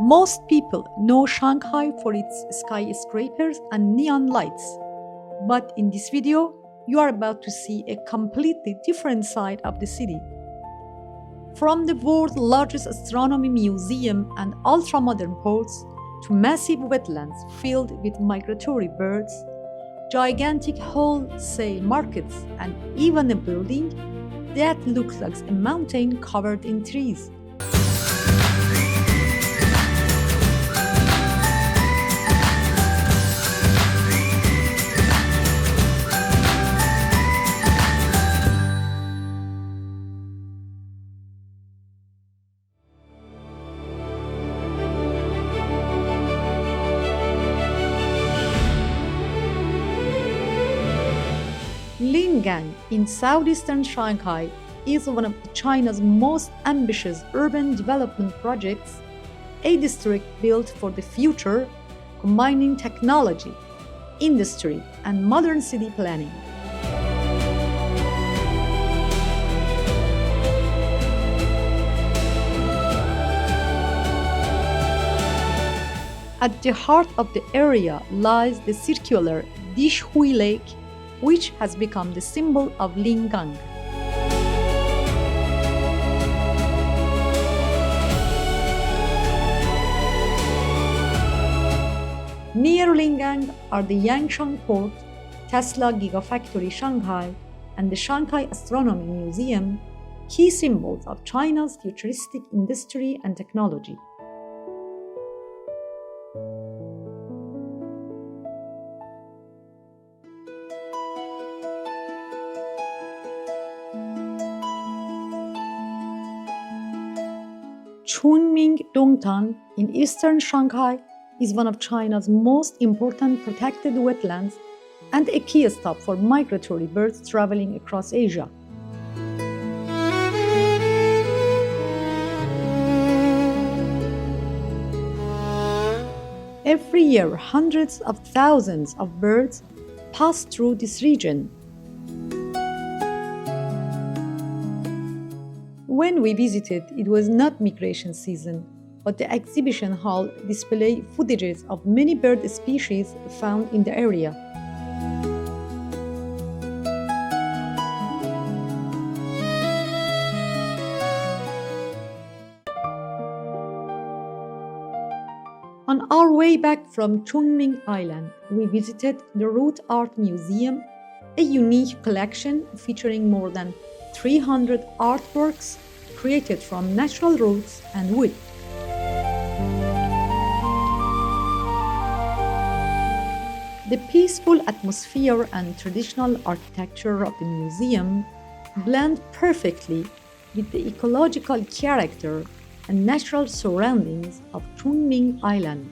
Most people know Shanghai for its skyscrapers and neon lights. But in this video, you are about to see a completely different side of the city. From the world's largest astronomy museum and ultra-modern ports to massive wetlands filled with migratory birds, gigantic wholesale markets, and even a building that looks like a mountain covered in trees. Lingang in southeastern Shanghai is one of China's most ambitious urban development projects, a district built for the future, combining technology, industry, and modern city planning. At the heart of the area lies the circular Dishui Lake, which has become the symbol of Lingang. Near Lingang are the Yangshan Port, Tesla Gigafactory Shanghai, and the Shanghai Astronomy Museum, key symbols of China's futuristic industry and technology. Chongming Dongtan in eastern Shanghai is one of China's most important protected wetlands and a key stop for migratory birds traveling across Asia. Every year, hundreds of thousands of birds pass through this region. When we visited, it was not migration season, but the exhibition hall displayed footages of many bird species found in the area. On our way back from Chongming Island, we visited the Root Art Museum, a unique collection featuring more than 300 artworks created from natural roots and wood. The peaceful atmosphere and traditional architecture of the museum blend perfectly with the ecological character and natural surroundings of Chongming Island.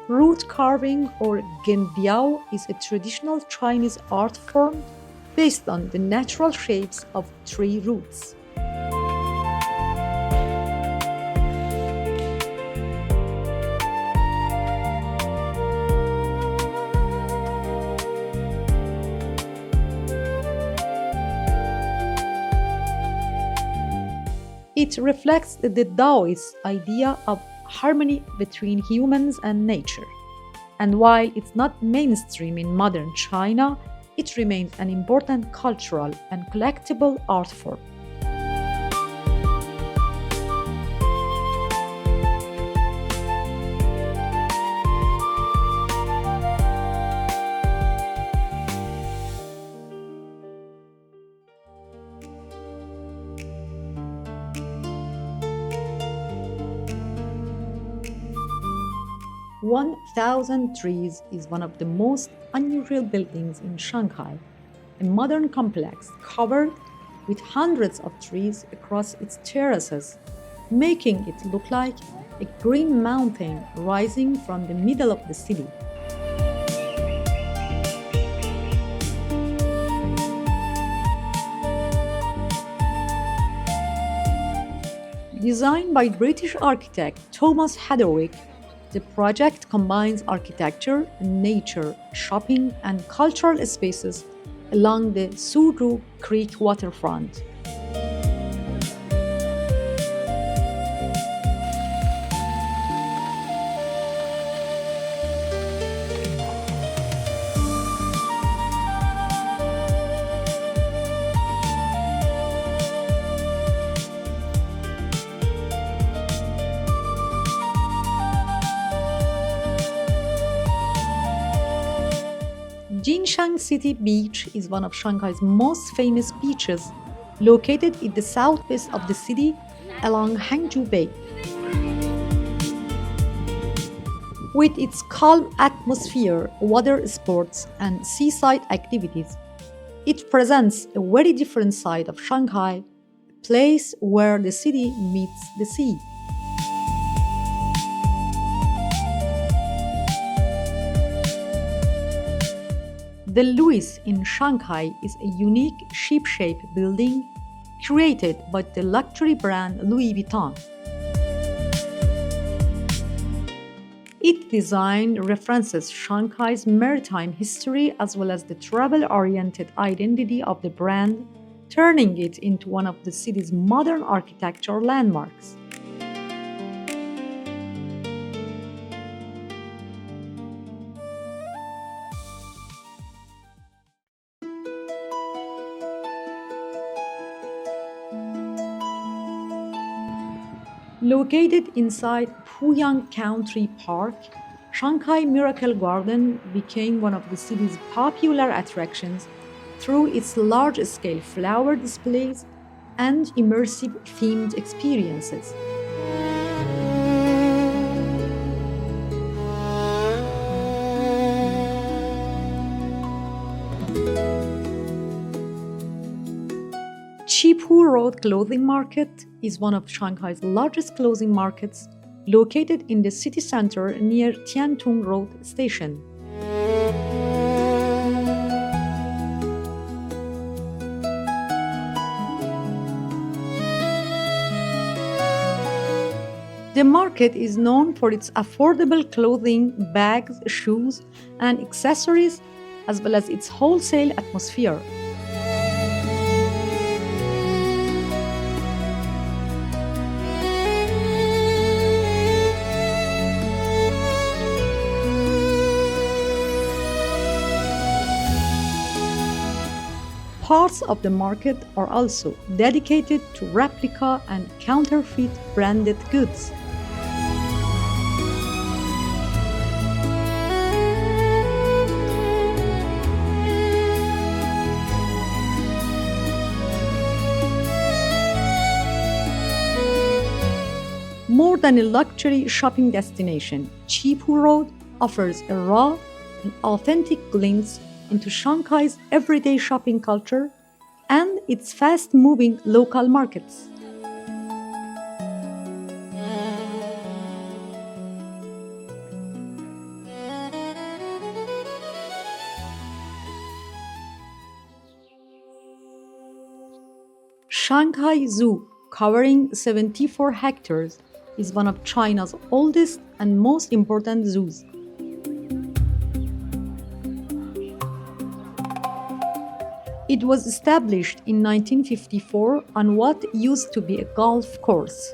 Root carving, or genbiao, is a traditional Chinese art form based on the natural shapes of tree roots. It reflects the Taoist idea of harmony between humans and nature. And while it's not mainstream in modern China, it remains an important cultural and collectible art form. "1,000 Trees" is one of the most unusual buildings in Shanghai, a modern complex covered with hundreds of trees across its terraces, making it look like a green mountain rising from the middle of the city. Designed by British architect Thomas Heatherwick, the project combines architecture, nature, shopping, and cultural spaces along the Suru Creek waterfront. Jinshan City Beach is one of Shanghai's most famous beaches, located in the southwest of the city along Hangzhou Bay. With its calm atmosphere, water sports, and seaside activities, it presents a very different side of Shanghai, a place where the city meets the sea. The Louis in Shanghai is a unique ship-shaped building created by the luxury brand Louis Vuitton. Its design references Shanghai's maritime history as well as the travel-oriented identity of the brand, turning it into one of the city's modern architecture landmarks. Located inside Puyang Country Park, Shanghai Miracle Garden became one of the city's popular attractions through its large-scale flower displays and immersive themed experiences. Chipu Road Clothing Market is one of Shanghai's largest clothing markets, located in the city center near Tiantung Road Station. The market is known for its affordable clothing, bags, shoes, and accessories, as well as its wholesale atmosphere. Parts of the market are also dedicated to replica and counterfeit branded goods. More than a luxury shopping destination, Chipu Road offers a raw and authentic glimpse into Shanghai's everyday shopping culture and its fast-moving local markets. Shanghai Zoo, covering 74 hectares, is one of China's oldest and most important zoos. It was established in 1954 on what used to be a golf course.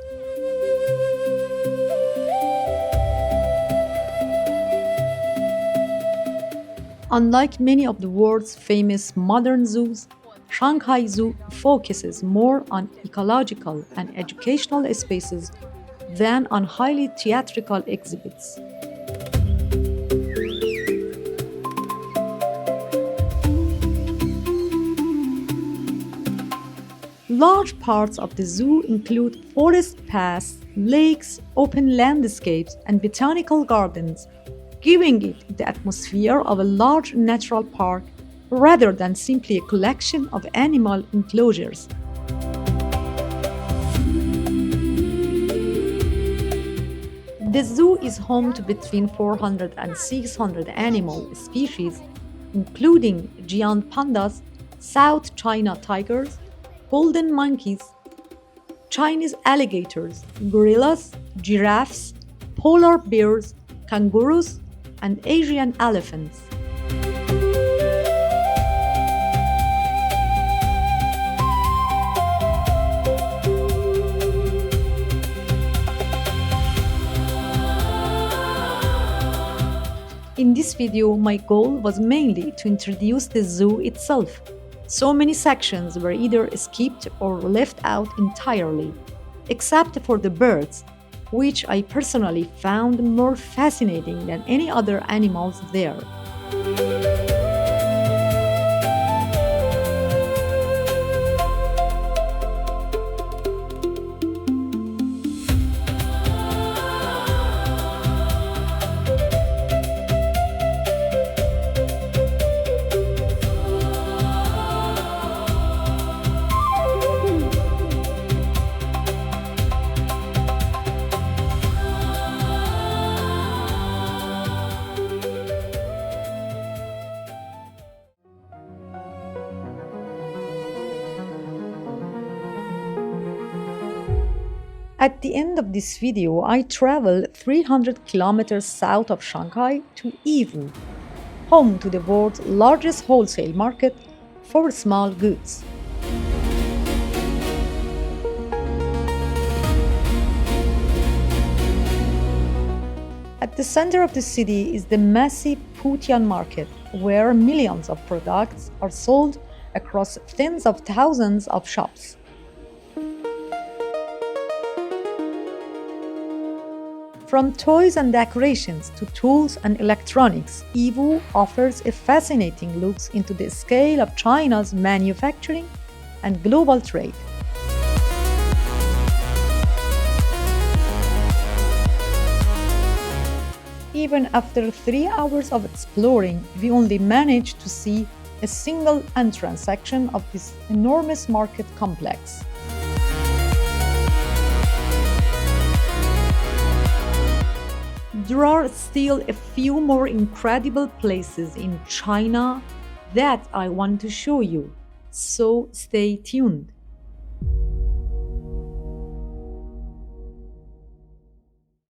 Unlike many of the world's famous modern zoos, Shanghai Zoo focuses more on ecological and educational spaces than on highly theatrical exhibits. Large parts of the zoo include forest paths, lakes, open landscapes, and botanical gardens, giving it the atmosphere of a large natural park rather than simply a collection of animal enclosures. The zoo is home to between 400 and 600 animal species, including giant pandas, South China tigers, golden monkeys, Chinese alligators, gorillas, giraffes, polar bears, kangaroos, and Asian elephants. video, my goal was mainly to introduce the zoo itself. So many sections were either skipped or left out entirely, except for the birds, which I personally found more fascinating than any other animals there. At the end of this video, I traveled 300 kilometers south of Shanghai to Yiwu, home to the world's largest wholesale market for small goods. At the center of the city is the massive Putian market, where millions of products are sold across tens of thousands of shops. From toys and decorations to tools and electronics, Yiwu offers a fascinating look into the scale of China's manufacturing and global trade. Even after 3 hours of exploring, we only managed to see a single entrance section of this enormous market complex. There are still a few more incredible places in China that I want to show you, so stay tuned.